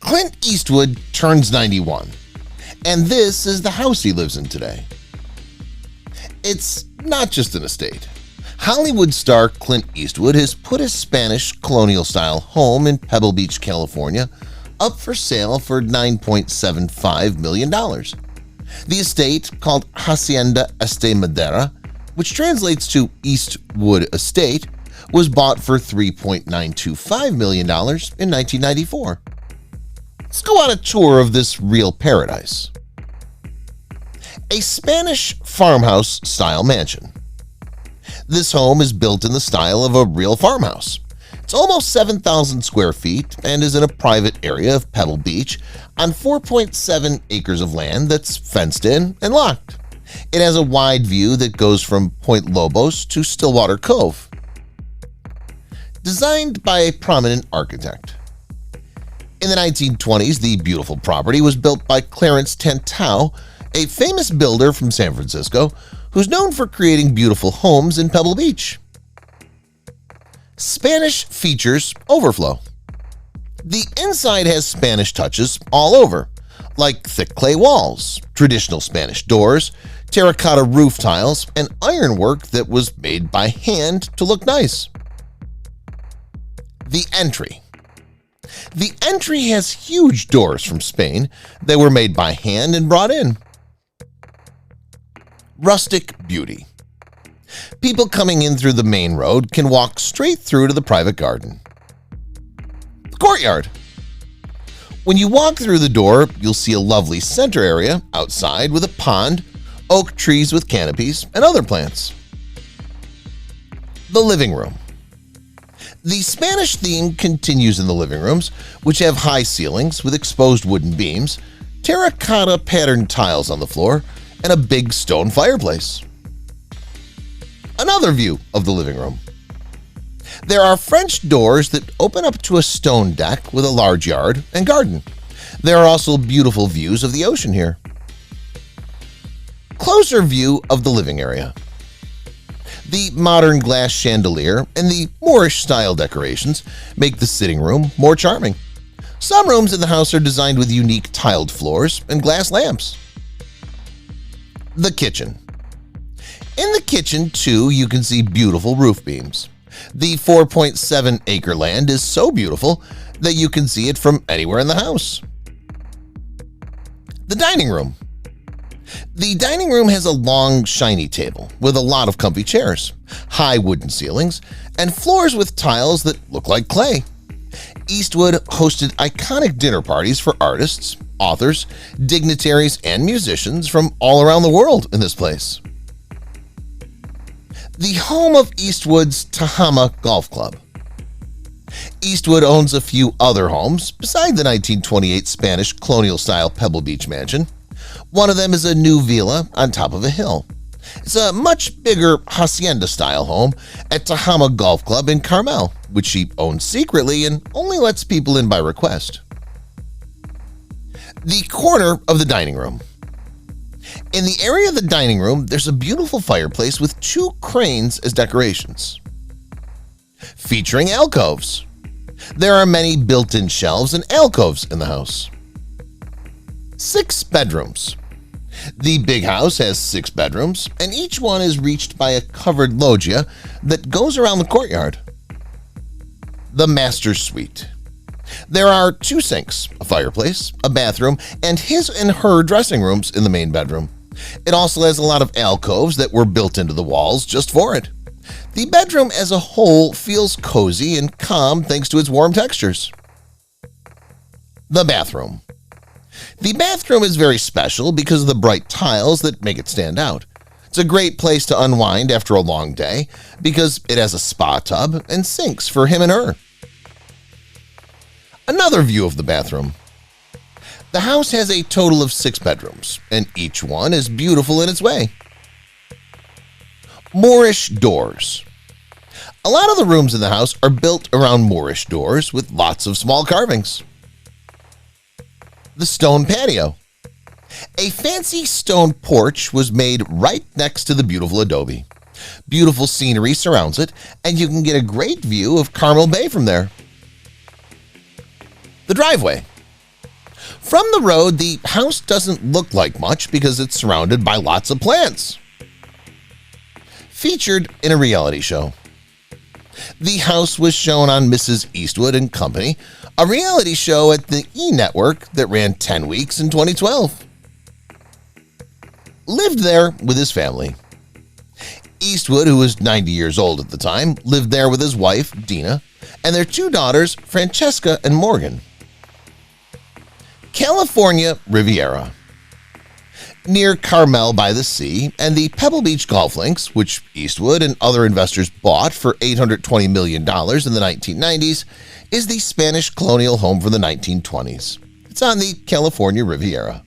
Clint Eastwood turns 91, and this is the house he lives in today. It's not just an estate. Hollywood star Clint Eastwood has put his Spanish colonial-style home in Pebble Beach, California, up for sale for $9.75 million. The estate, called Hacienda Este Madera, which translates to Eastwood Estate, was bought for $3.925 million in 1994. Let's go on a tour of this real paradise. A Spanish farmhouse-style mansion. This home is built in the style of a real farmhouse. It's almost 7,000 square feet and is in a private area of Pebble Beach on 4.7 acres of land that's fenced in and locked. It has a wide view that goes from Point Lobos to Stillwater Cove. Designed by a prominent architect. In the 1920s, the beautiful property was built by Clarence Tantau, a famous builder from San Francisco who's known for creating beautiful homes in Pebble Beach. Spanish features overflow. The inside has Spanish touches all over, like thick clay walls, traditional Spanish doors, terracotta roof tiles, and ironwork that was made by hand to look nice. The entry. The entry has huge doors from Spain that were made by hand and brought in. Rustic beauty. People coming in through the main road can walk straight through to the private garden. Courtyard. When you walk through the door, you'll see a lovely center area outside with a pond, oak trees with canopies, and other plants. The living room. The Spanish theme continues in the living rooms, which have high ceilings with exposed wooden beams, terracotta patterned tiles on the floor, and a big stone fireplace. Another view of the living room. There are French doors that open up to a stone deck with a large yard and garden. There are also beautiful views of the ocean here. Closer view of the living area. The modern glass chandelier and the Moorish-style decorations make the sitting room more charming. Some rooms in the house are designed with unique tiled floors and glass lamps. The kitchen. In the kitchen, too, you can see beautiful roof beams. The 4.7-acre land is so beautiful that you can see it from anywhere in the house. The dining room. The dining room has a long, shiny table with a lot of comfy chairs, high wooden ceilings, and floors with tiles that look like clay. Eastwood hosted iconic dinner parties for artists, authors, dignitaries, and musicians from all around the world in this place. The home of Eastwood's Tahama Golf Club. Eastwood owns a few other homes beside the 1928 Spanish colonial-style Pebble Beach mansion. One of them is a new villa on top of a hill. It's a much bigger hacienda-style home at Tahama Golf Club in Carmel, which she owns secretly and only lets people in by request. The corner of the dining room. In the area of the dining room, there's a beautiful fireplace with 2 cranes as decorations. Featuring alcoves. There are many built-in shelves and alcoves in the house. 6 bedrooms. The big house has 6 bedrooms, and each one is reached by a covered loggia that goes around the courtyard. The master suite. There are 2 sinks, a fireplace, a bathroom, and his and her dressing rooms in the main bedroom. It also has a lot of alcoves that were built into the walls just for it. The bedroom as a whole feels cozy and calm thanks to its warm textures. The bathroom. The bathroom is very special because of the bright tiles that make it stand out. It's a great place to unwind after a long day because it has a spa tub and sinks for him and her. Another view of the bathroom. The house has a total of 6 bedrooms, and each one is beautiful in its way. Moorish doors. A lot of the rooms in the house are built around Moorish doors with lots of small carvings. The stone patio. A fancy stone porch was made right next to the beautiful adobe. Beautiful scenery surrounds it, and you can get a great view of Carmel Bay from there. The driveway. From the road, the house doesn't look like much because it's surrounded by lots of plants. Featured in a reality show. The house was shown on Mrs. Eastwood and Company, a reality show at the E! Network that ran 10 weeks in 2012. Lived there with his family. Eastwood, who was 90 years old at the time, lived there with his wife, Dina, and their 2 daughters, Francesca and Morgan. California Riviera. Near Carmel by the Sea and the Pebble Beach golf links, which Eastwood and other investors bought for $820 million in the 1990s, is the Spanish colonial home from the 1920s. It's on the California Riviera.